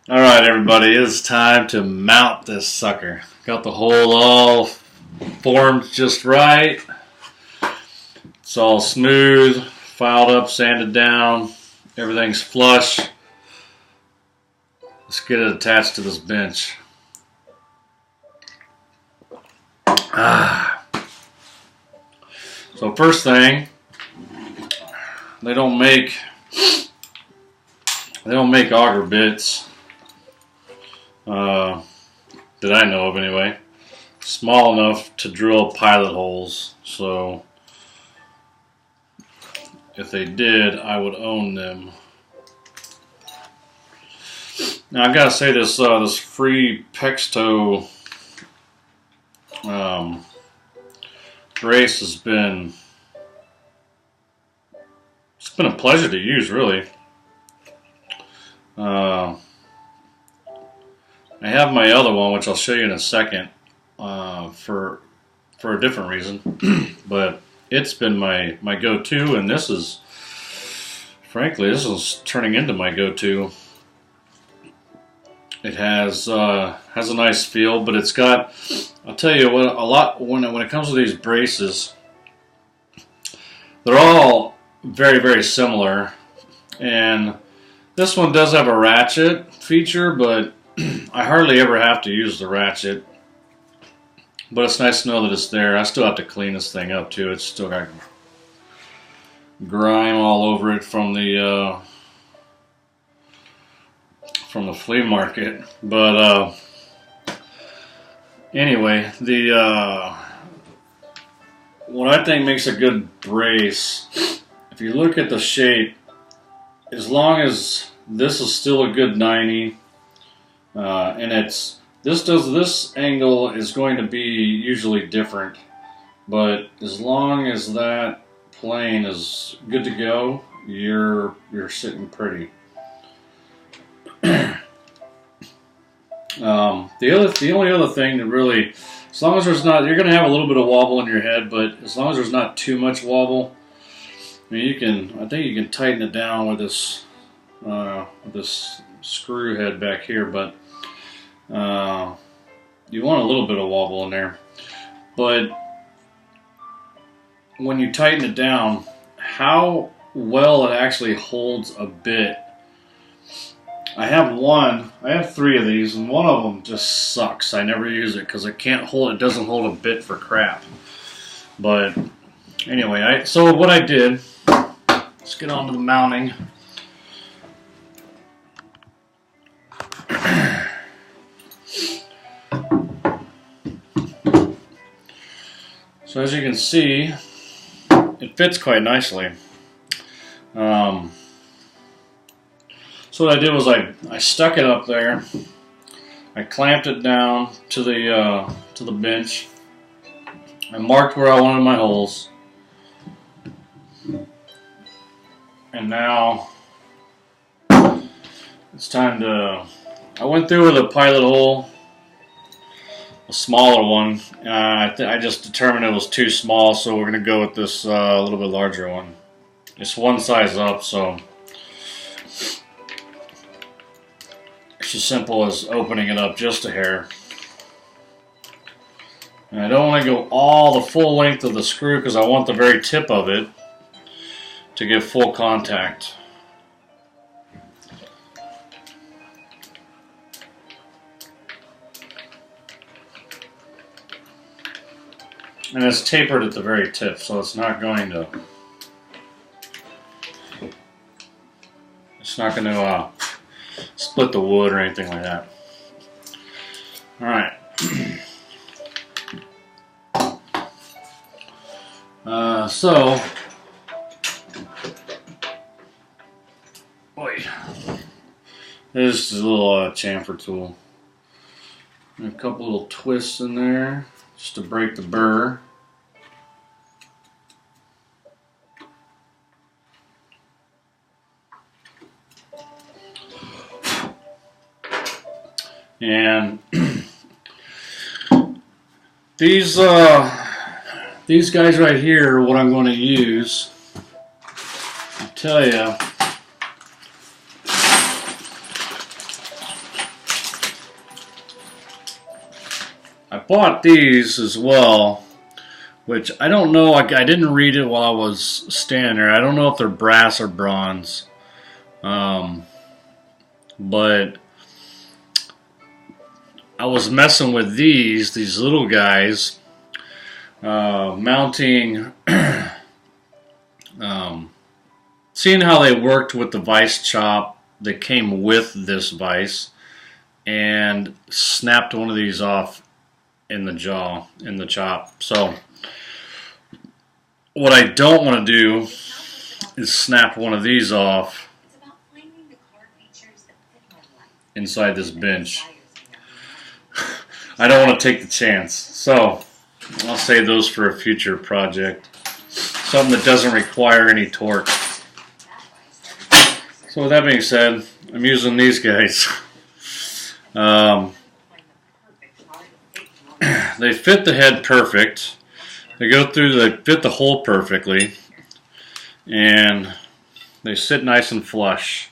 Alright everybody, it's time to mount this sucker. Got the hole all formed just right. It's all smooth, filed up, sanded down. Everything's flush. Let's get it attached to this bench. So first thing, they don't make auger bits. That I know of anyway, small enough to drill pilot holes. So if they did, I would own them. Now I've got to say this free Pexto brace has been a pleasure to use, really. I have my other one, which I'll show you in a second, for a different reason, but it's been my go-to, and this is, frankly, this is turning into my go-to. It has a nice feel, but it's got, I'll tell you what, a lot when it comes to these braces, they're all very, very similar, and this one does have a ratchet feature, but I hardly ever have to use the ratchet. But it's nice to know that it's there. I still have to clean this thing up too. It's still got grime all over it from the flea market. But anyway, what I think makes a good brace, if you look at the shape, as long as this is still a good 90, and this angle is going to be usually different, but as long as that plane is good to go, you're sitting pretty. The only other thing that really, as long as there's not, you're going to have a little bit of wobble in your head, but as long as there's not too much wobble, I mean, I think you can tighten it down with this screw head back here, but you want a little bit of wobble in there. But when you tighten it down, how well it actually holds a bit. I have three of these, and one of them just sucks. I never use it because it doesn't hold a bit for crap. But anyway, so what I did, let's get on to the mounting. So as you can see, it fits quite nicely. So what I did was I stuck it up there. I clamped it down to the bench. I marked where I wanted my holes. And now it's time to. I went through with a pilot hole, a smaller one. I just determined it was too small, so we're going to go with this a little bit larger one. It's one size up, so it's as simple as opening it up just a hair. And I don't want to go all the full length of the screw because I want the very tip of it to get full contact. And it's tapered at the very tip, so it's not going to split the wood or anything like that. All right. So, there's a little chamfer tool. And a couple little twists in there just to break the burr. And these guys right here are what I'm going to use. I'll tell you, I bought these as well, which I don't know. I didn't read it while I was standing there. I don't know if they're brass or bronze, but I was messing with these little guys, mounting, seeing how they worked with the VISE chop that came with this VISE, and snapped one of these off in the chop. So what I don't want to do is snap one of these off inside this bench. I don't want to take the chance, so I'll save those for a future project. Something that doesn't require any torque. So with that being said, I'm using these guys. They fit the head perfect. They fit the hole perfectly, and they sit nice and flush.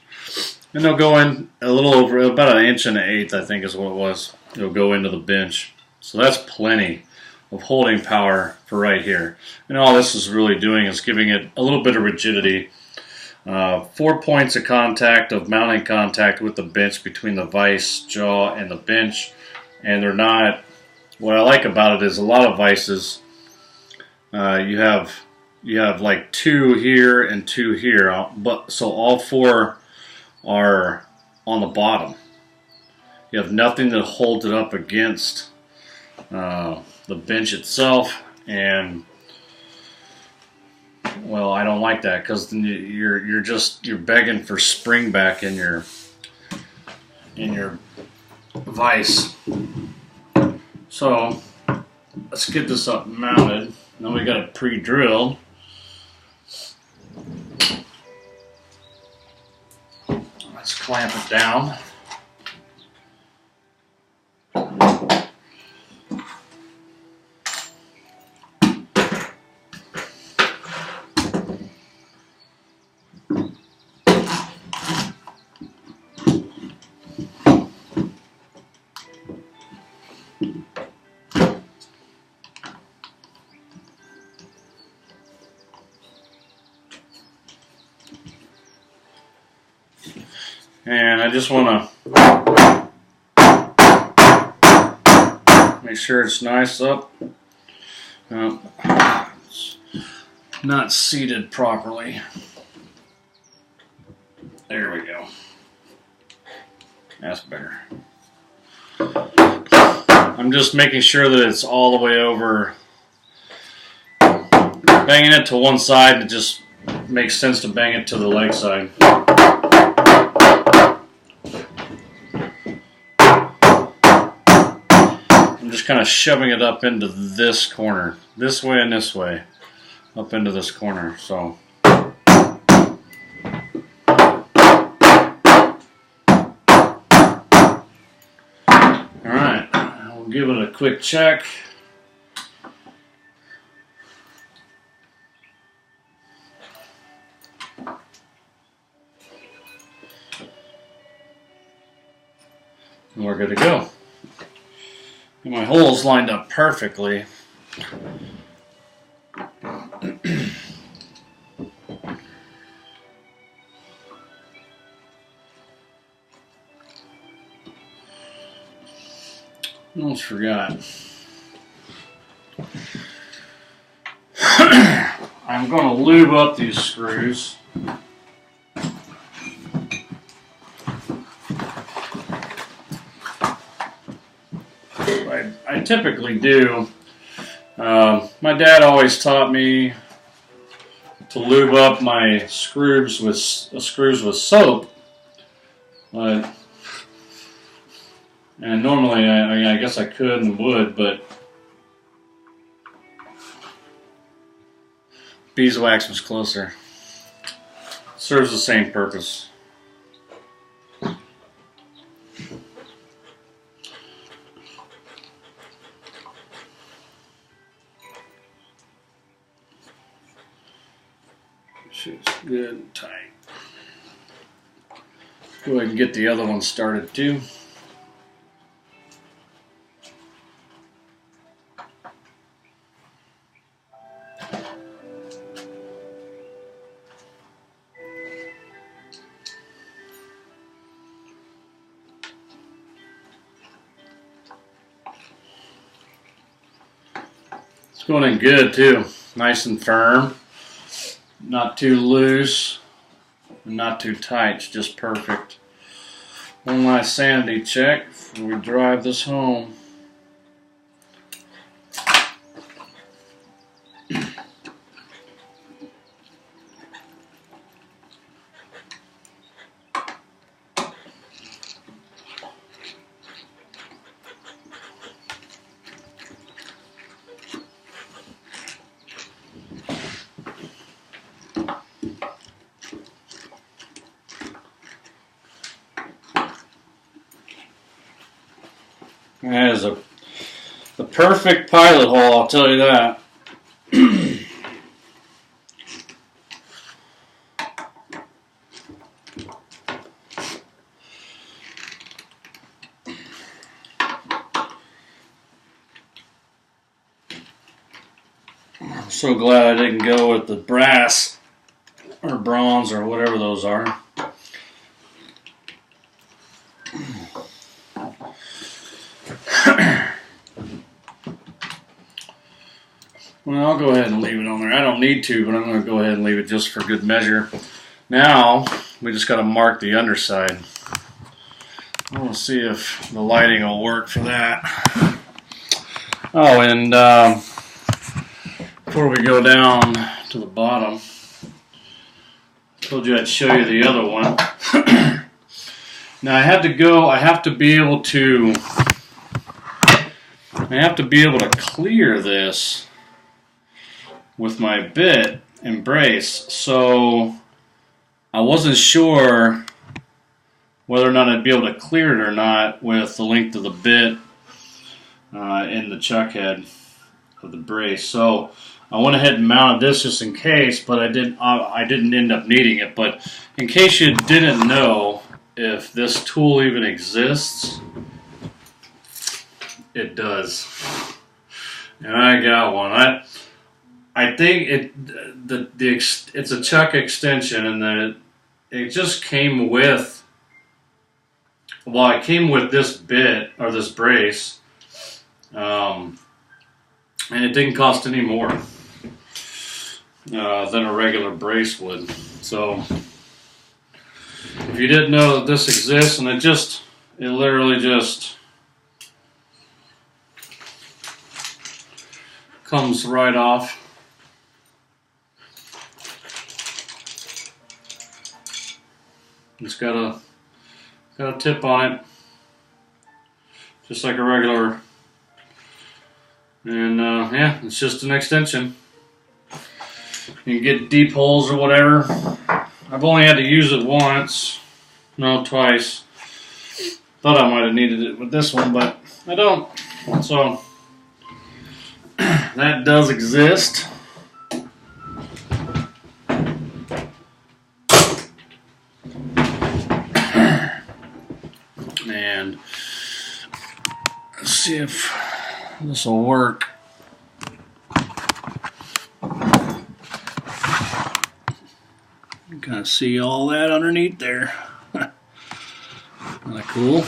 And they'll go in a little over, about 1.125 inches, I think is what it was. It'll go into the bench. So that's plenty of holding power for right here. And all this is really doing is giving it a little bit of rigidity. 4 points of contact, of mounting contact with the bench between the VISE jaw and the bench. And they're not, what I like about it is a lot of VISEs, you have like 2 here and 2 here, but so all 4 are on the bottom. You have nothing that holds it up against the bench itself, and well, I don't like that, because then you're begging for spring back in your VISE. So let's get this up mounted. Now we got it pre-drilled. Let's clamp it down. And I just want to make sure it's nice up. It's not seated properly. There we go. That's better. I'm just making sure that it's all the way over. Banging it to one side, it just makes sense to bang it to the leg side. I'm just kind of shoving it up into this corner, this way and this way, up into this corner. So alright, we'll give it a quick check. And we're good to go. And my holes lined up perfectly. Almost forgot. I'm going to lube up these screws. I typically do. My dad always taught me to lube up my screws with soap, and normally I guess I could and would, but beeswax was closer. Serves the same purpose. Shit's good and tight. Go ahead and get the other one started too. It's going in good too. Nice and firm. Not too loose. Not too tight. It's just perfect. One last sanity check before we drive this home. That is the perfect pilot hole, I'll tell you that. I'm so glad I didn't go with the brass or bronze or whatever those are. Well, I'll go ahead and leave it on there. I don't need to, but I'm going to go ahead and leave it just for good measure. Now, we just got to mark the underside. I want to see if the lighting will work for that. Oh, and before we go down to the bottom, I told you I'd show you the other one. Now, I have to be able to clear this with my bit and brace, so I wasn't sure whether or not I'd be able to clear it or not with the length of the bit in the chuck head of the brace. So I went ahead and mounted this just in case, but I didn't end up needing it. But in case you didn't know if this tool even exists, it does, and I got one. I think it's a chuck extension, and it just came with, well, it came with this bit or this brace, and it didn't cost any more than a regular brace would. So if you didn't know that this exists, and it literally just comes right off. It's got a tip on it, just like a regular, and yeah, it's just an extension. You can get deep holes or whatever. I've only had to use it once, no, twice. Thought I might have needed it with this one, but I don't. So that does exist. And let's see if this will work. You kind of see all that underneath there. Kind of cool.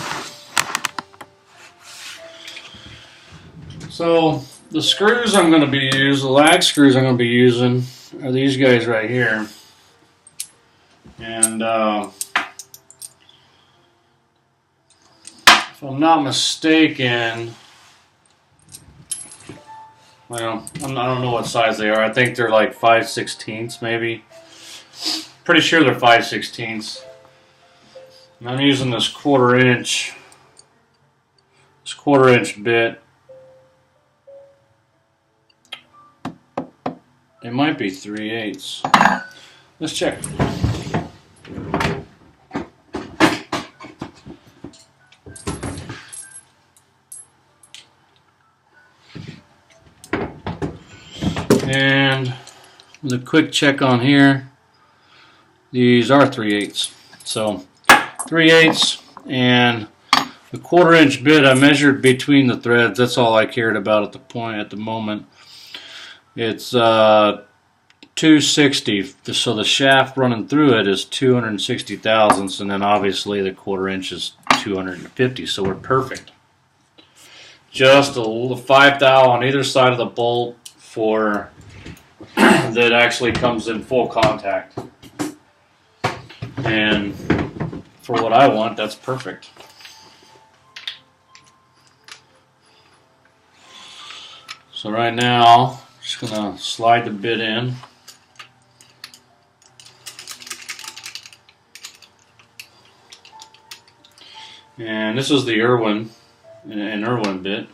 So the screws I'm going to be using, the lag screws I'm going to be using, are these guys right here. And if I'm not mistaken, well, I don't know what size they are. I think they're like 5/16 maybe. Pretty sure they're 5/16. And I'm using this quarter inch bit. It might be 3/8. Let's check. And with a quick check on here, these are 3/8. So 3/8 and the quarter inch bit I measured between the threads. That's all I cared about at the moment. It's 260, so the shaft running through it is 260 thousandths, and then obviously the quarter inch is 250, so we're perfect. Just a little 5 thou on either side of the bolt, for that actually comes in full contact. And for what I want, that's perfect. So right now, I'm just gonna slide the bit in. And this is the Irwin, an Irwin bit.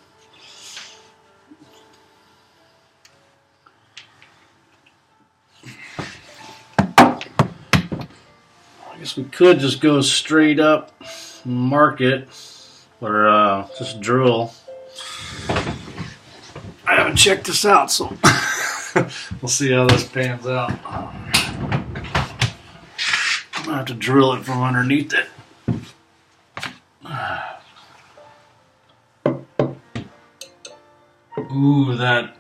I guess we could just go straight up, mark it, or just drill. I haven't checked this out, so we'll see how this pans out. I'm gonna have to drill it from underneath it. Ooh, that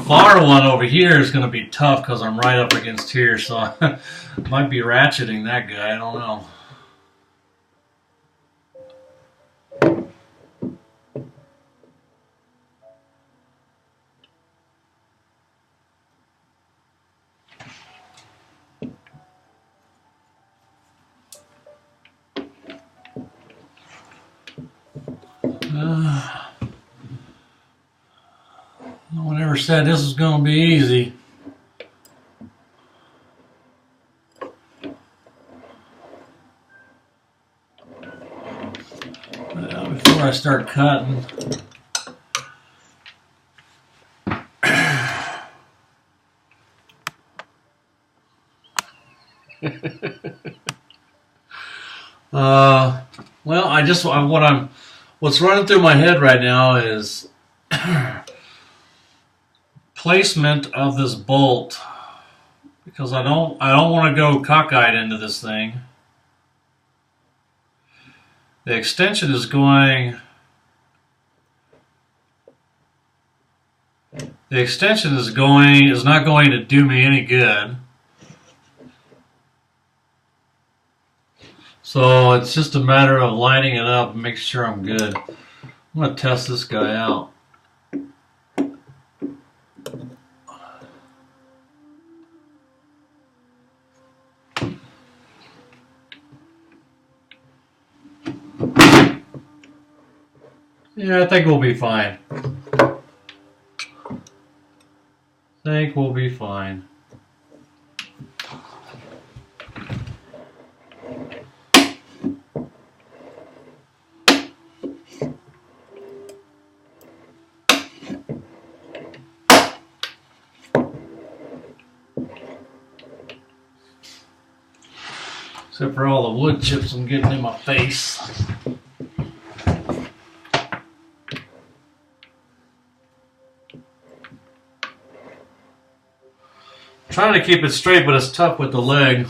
far one over here is going to be tough because I'm right up against here, so I might be ratcheting that guy. I don't know. No one ever said this was going to be easy. Before I start cutting, well, what's running through my head right now is placement of this bolt, because I don't want to go cockeyed into this thing. The extension is going. The extension is not going to do me any good. So it's just a matter of lining it up and making sure I'm good. I'm going to test this guy out. Yeah, I think we'll be fine. Except for all the wood chips I'm getting in my face. Trying to keep it straight, but it's tough with the leg.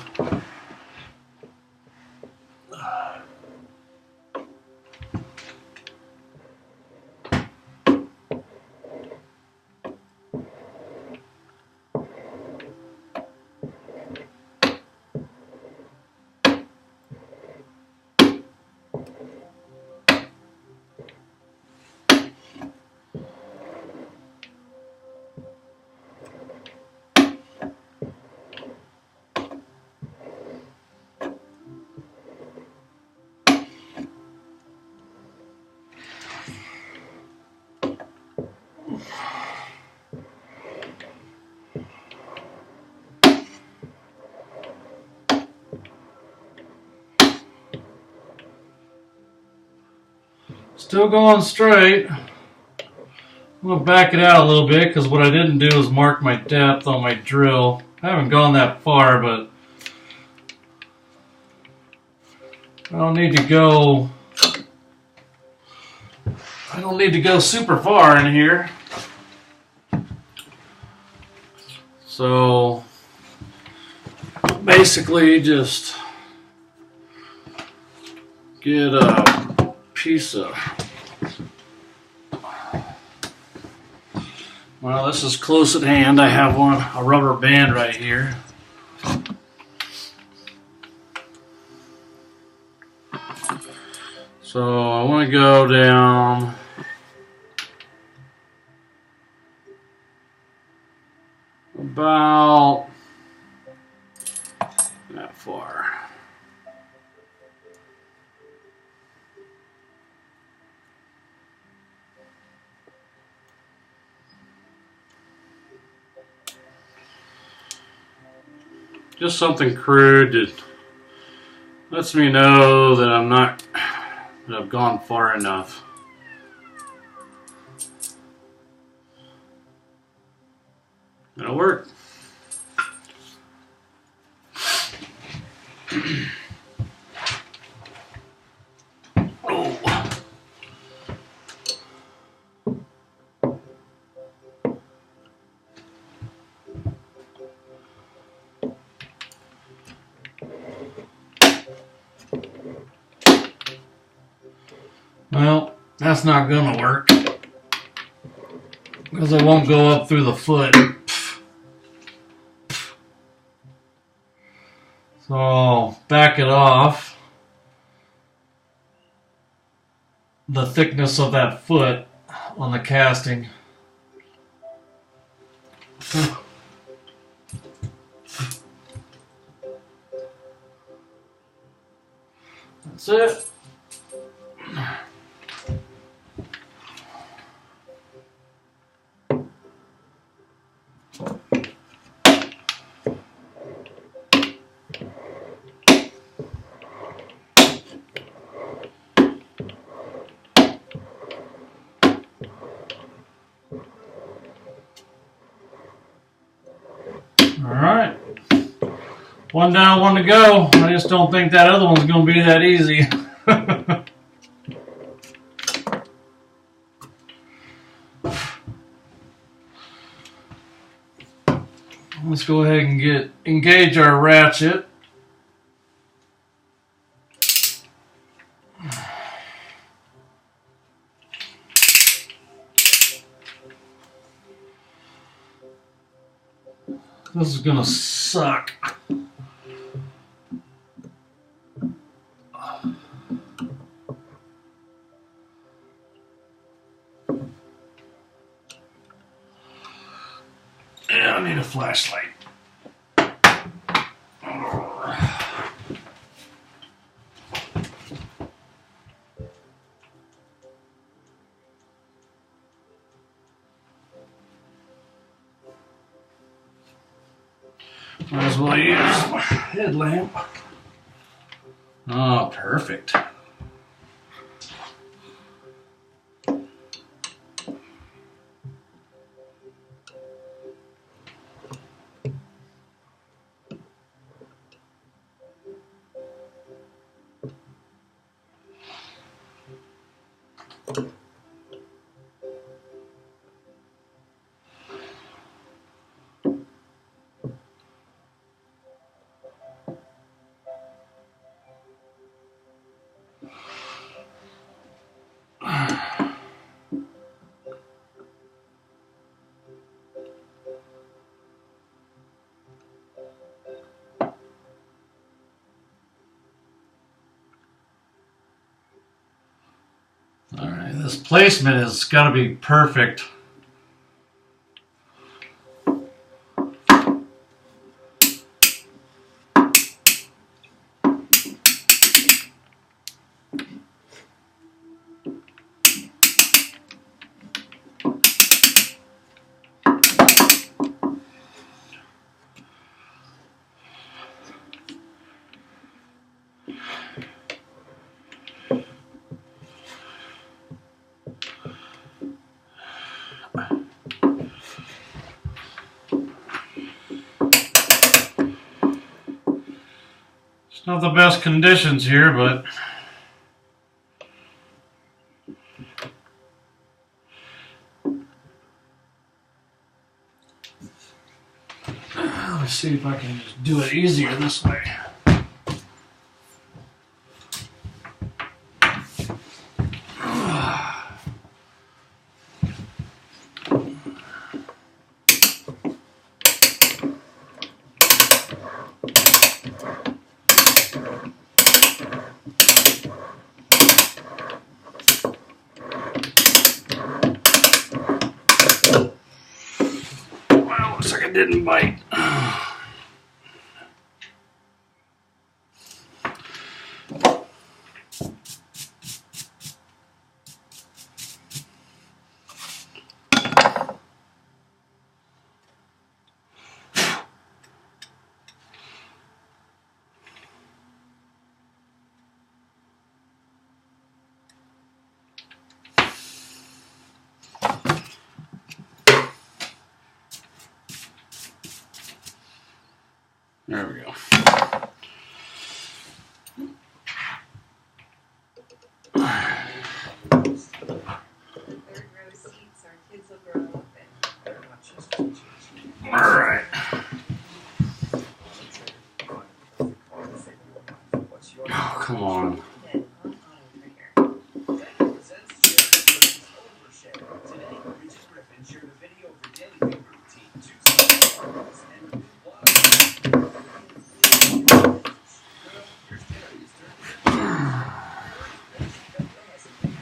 Still going straight. I'm going to back it out a little bit because what I didn't do is mark my depth on my drill. I haven't gone that far, but I don't need to go super far in here. So basically just get a piece of, well, this is close at hand. I have a rubber band right here. So I want to go down about that far. Just something crude that lets me know that I've gone far enough. It'll work. Oh. Well, that's not gonna work because it won't go up through the foot. So I'll back it off the thickness of that foot on the casting. That's it. Alright. One down, one to go. I just don't think that other one's going to be that easy. Let's go ahead and engage our ratchet. This is gonna suck. Yeah, I need a flashlight. Might as well use my headlamp. Oh, perfect. Alright, this placement has got to be perfect. It's not the best conditions here, but let's see if I can just do it easier this way. Looks like it didn't bite. There we go. All right. Oh, come on.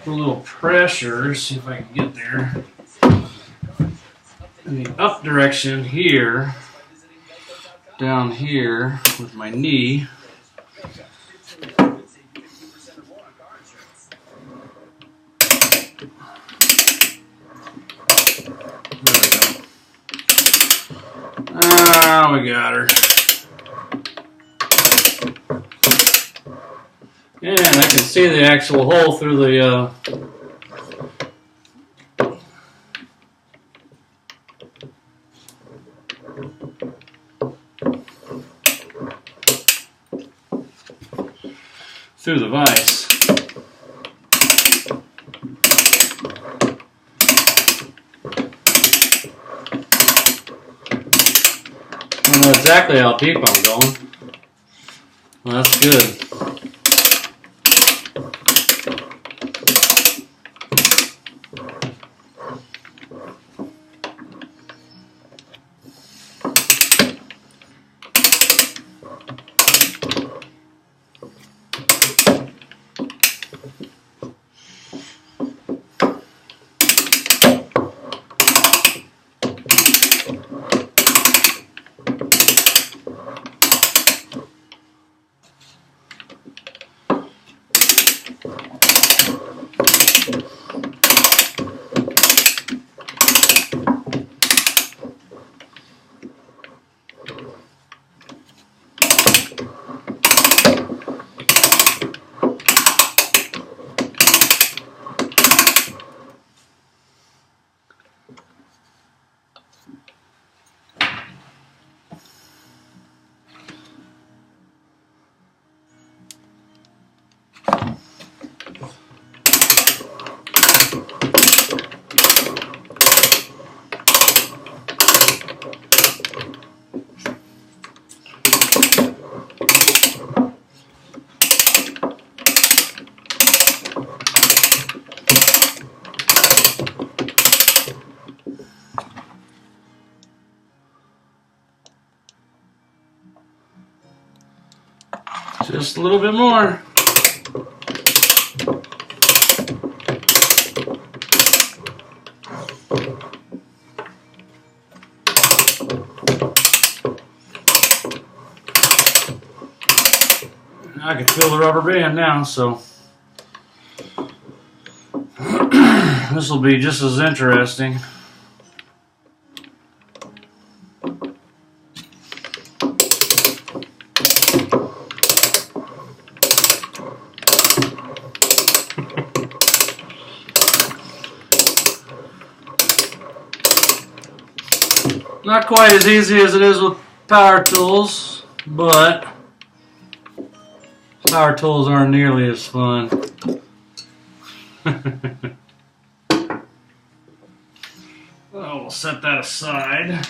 Put a little pressure, see if I can get there. In the up direction here, down here with my knee. Ah, we got her. And I can see the actual hole through the vise. I don't know exactly how deep I'm going. Well, that's good. Just a little bit more. I can feel the rubber band now, so this will be just as interesting. Not quite as easy as it is with power tools, but power tools aren't nearly as fun. Well, we'll set that aside.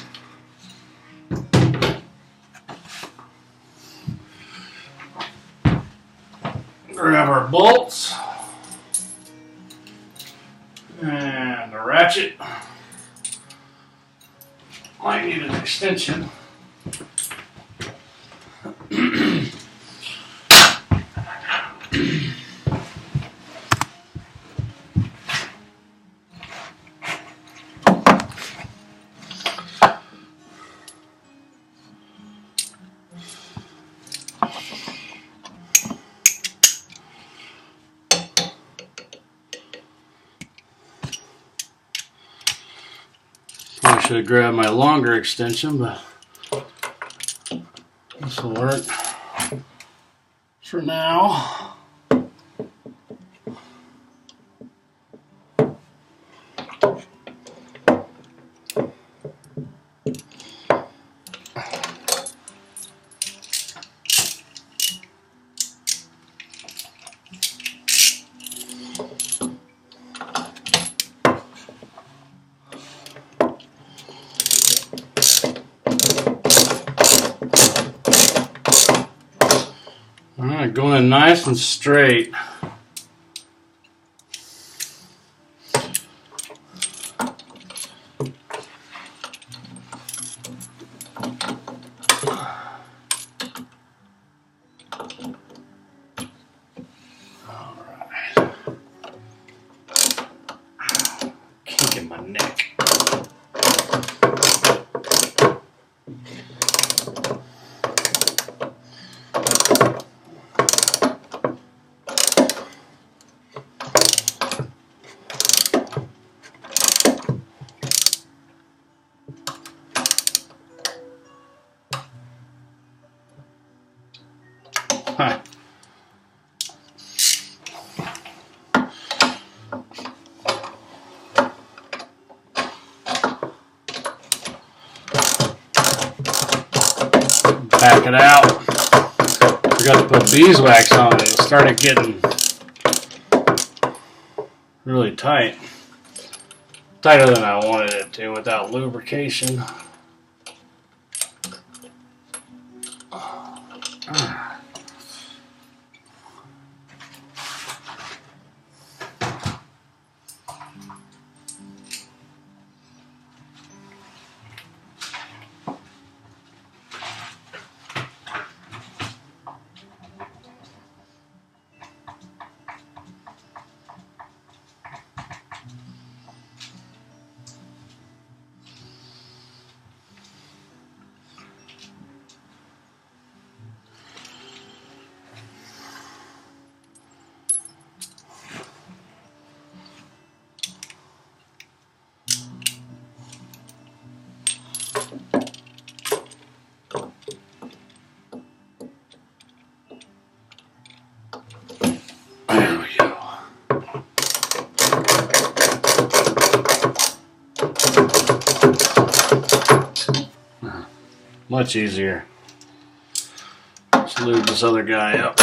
Grab our bolts and a ratchet. Might need an extension. Should have grabbed my longer extension, but this will work for now. Alright, going in nice and straight. Alright. Kicking my neck. Huh. Back it out. Forgot to put beeswax on it. It started getting really tight. Tighter than I wanted it to without lubrication. There we go. Much easier. Let's lube this other guy up.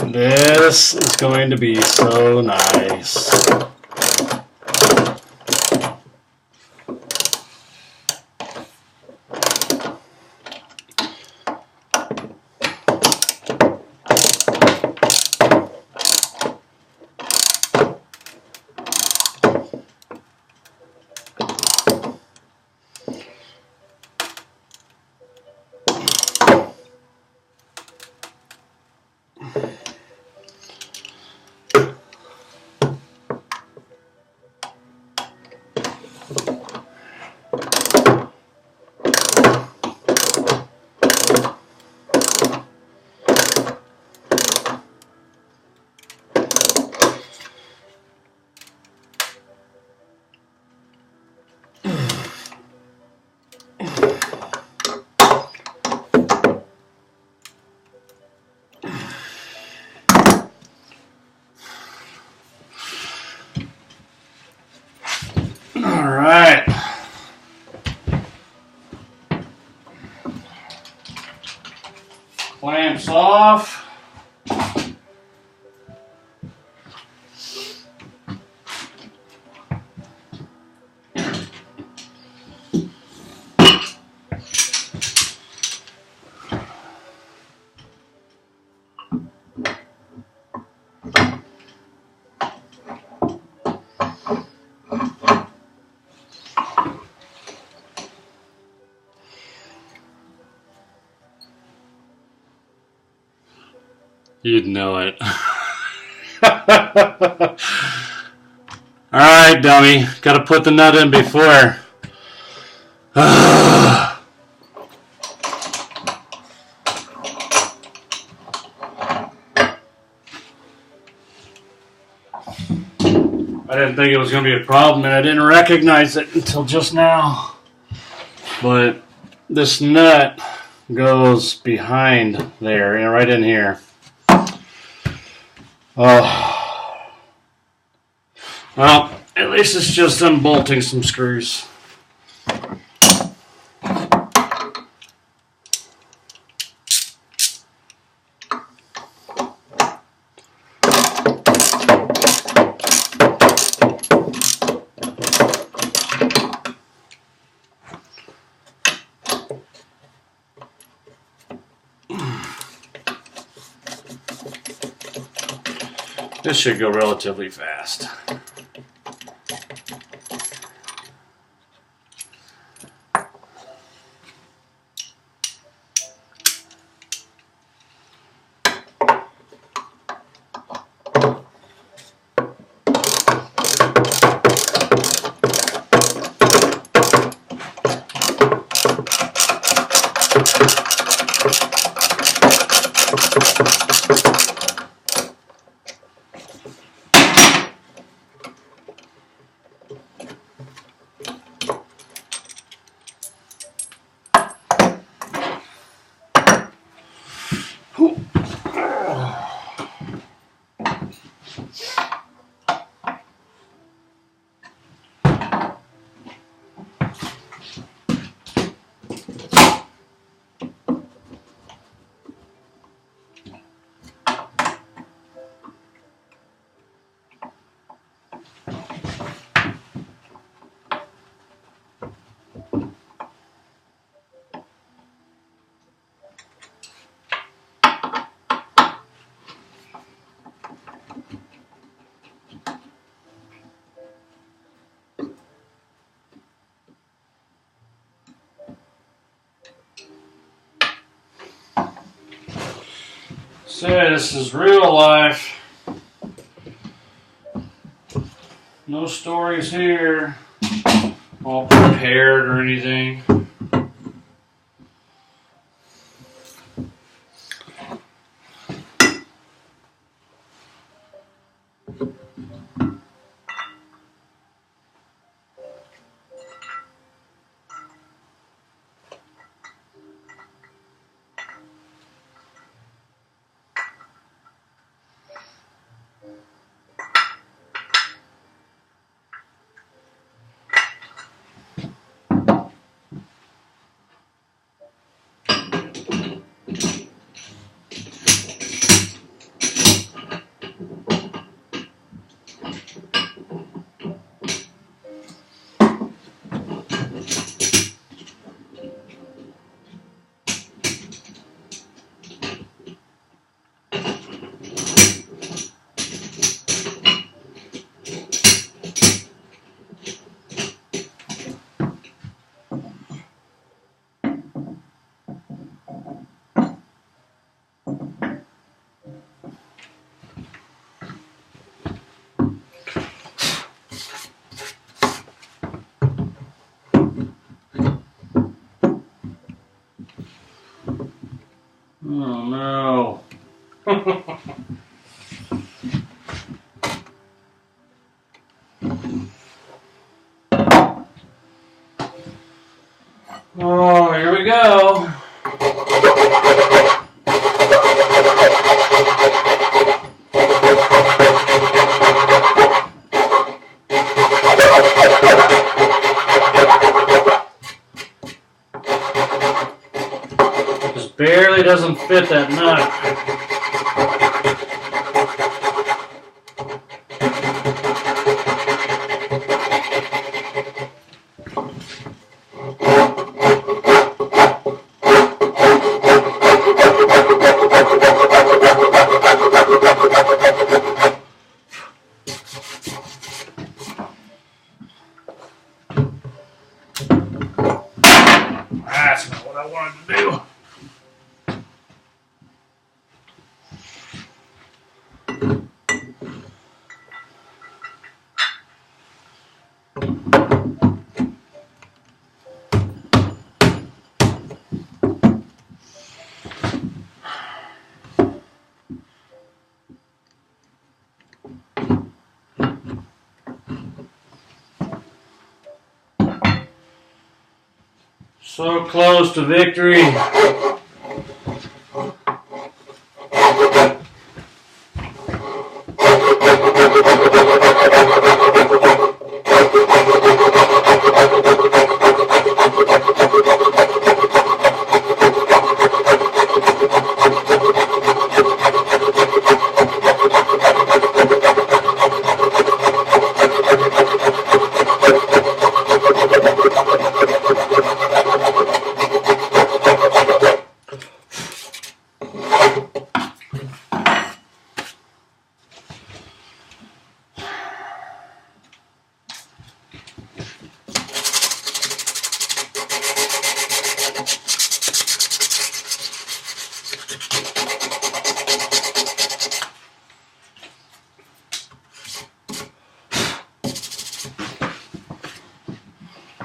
This is going to be so nice. Clamps off. You'd know it. Alright, dummy. Gotta put the nut in before. I didn't think it was going to be a problem, and I didn't recognize it until just now. But this nut goes behind there, and right in here. Oh. Well, at least it's just unbolting some screws. This should go relatively fast. Say, this is real life. No stories here. All prepared or anything. Oh no. Oh, here we go. Just barely doesn't fit that nut. That's not what I wanted to do. So close to victory.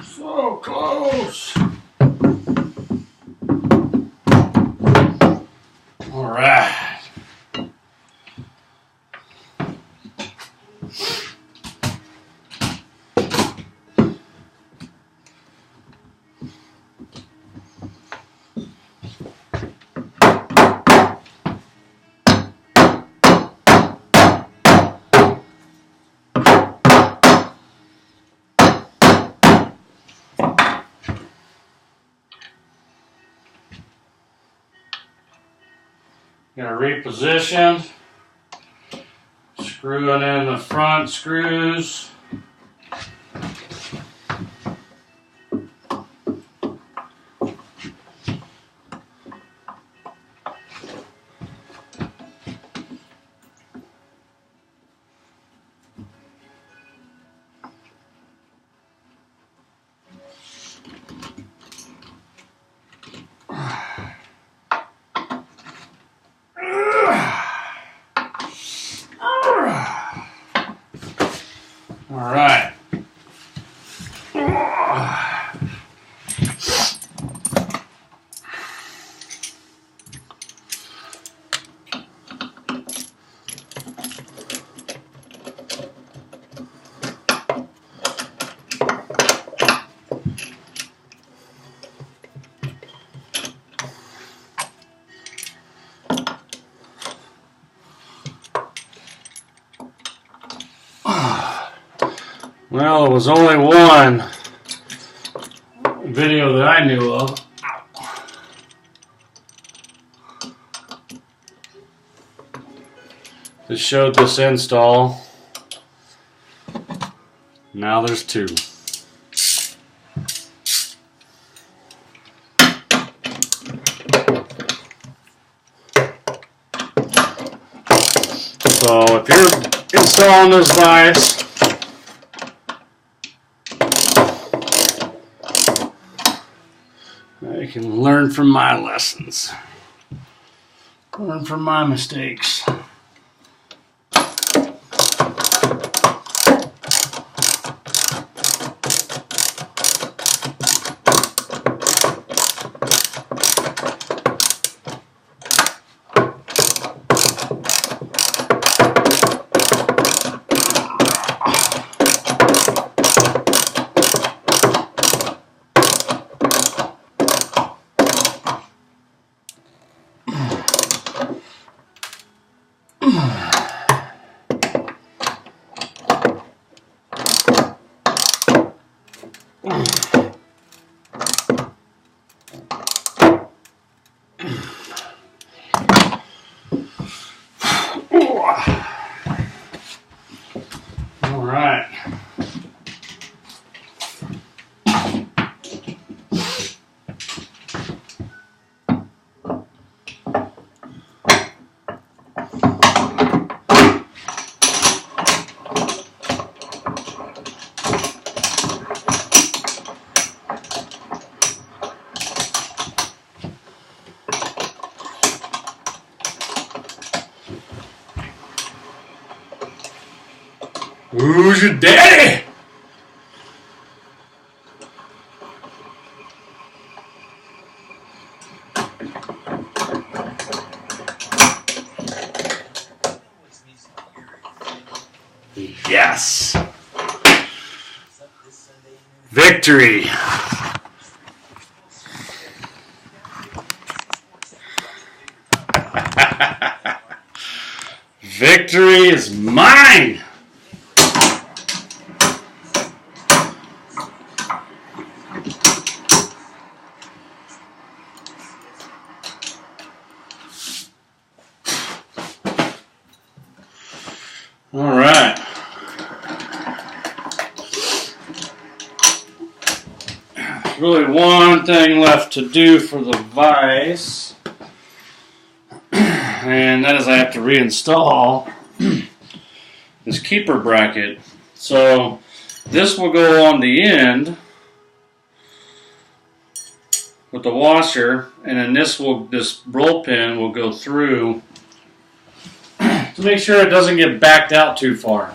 So close. All right. Gonna reposition, screwing in the front screws. All right. Well, it was only one video that I knew of that showed this install. Now there's two. So if you're installing this VISE, you can learn from my lessons, learn from my mistakes. Who's your daddy? Yes! Victory! Victory is mine! All right. There's really one thing left to do for the VISE, and that is I have to reinstall this keeper bracket. So this will go on the end with the washer, and then this roll pin will go through to make sure it doesn't get backed out too far.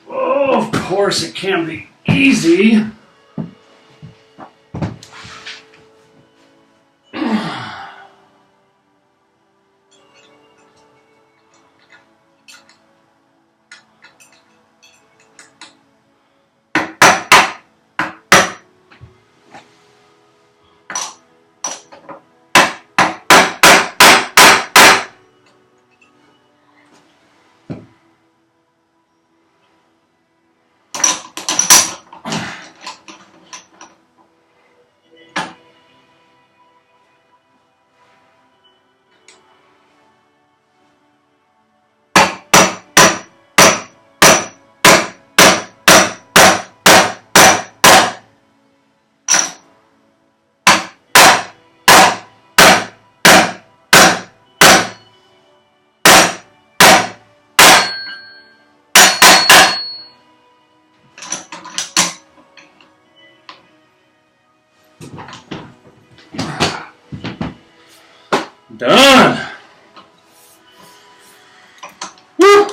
Oh, of course it can be easy. Done. Woo.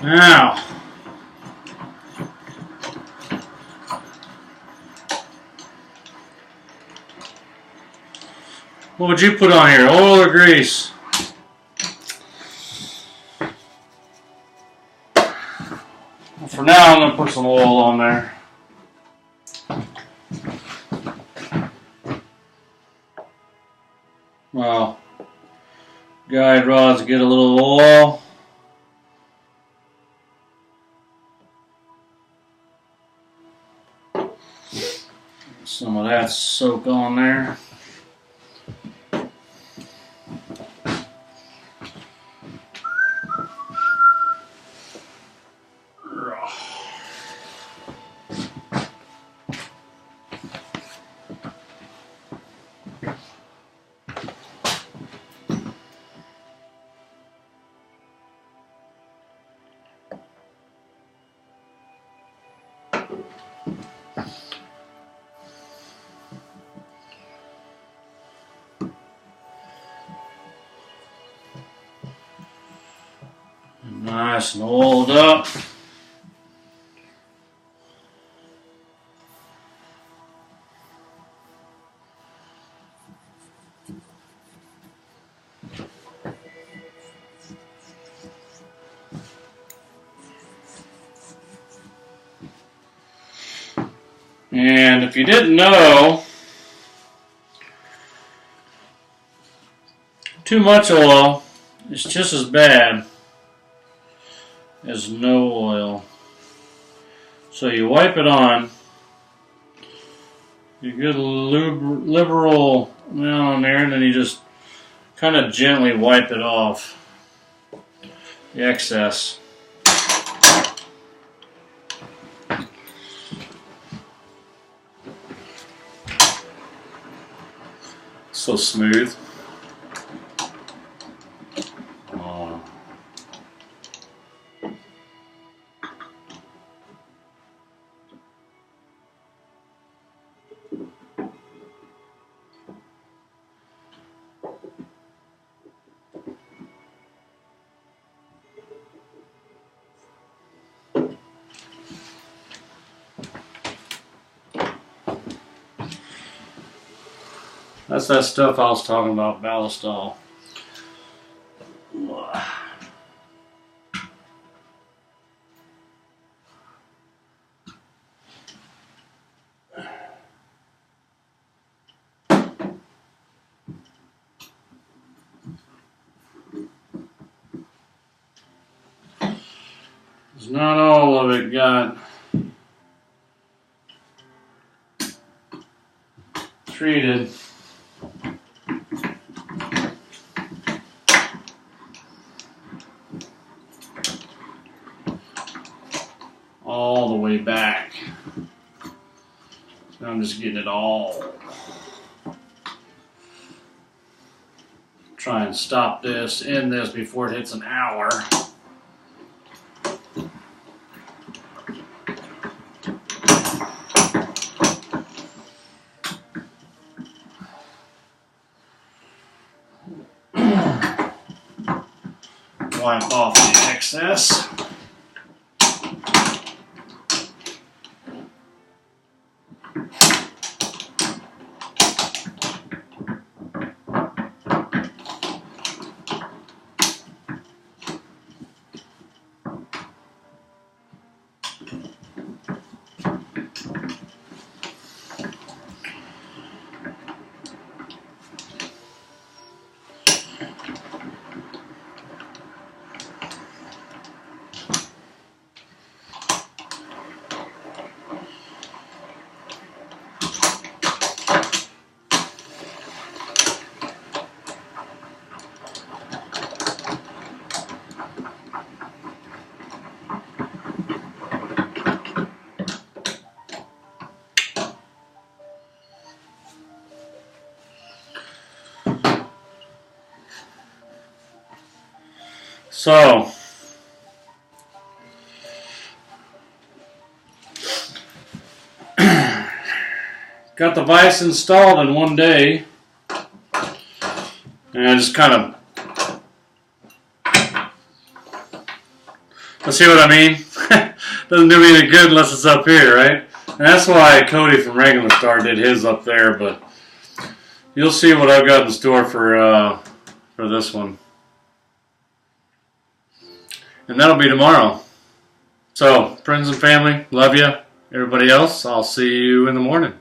Now, what would you put on here, oil or grease? Well, for now, I'm going to put some oil on there. Well, guide rods get a little oil. Some of that soak on there. nice and oiled up. And if you didn't know, too much oil is just as bad as no oil. So you wipe it on, you get a liberal amount on there, and then you just kind of gently wipe it off, the excess. So smooth. That's that stuff I was talking about, ballistol. It's not all of it got treated. All the way back. So I'm just getting it all. Try and stop this, end this before it hits an hour. Wipe off the excess. So, got the VISE installed in one day, and I just kind of, let's see what I mean? Doesn't do me any good unless it's up here, right? And that's why Cody from Regular Star did his up there, but you'll see what I've got in store for this one. And that'll be tomorrow. So, friends and family, love you. Everybody else, I'll see you in the morning.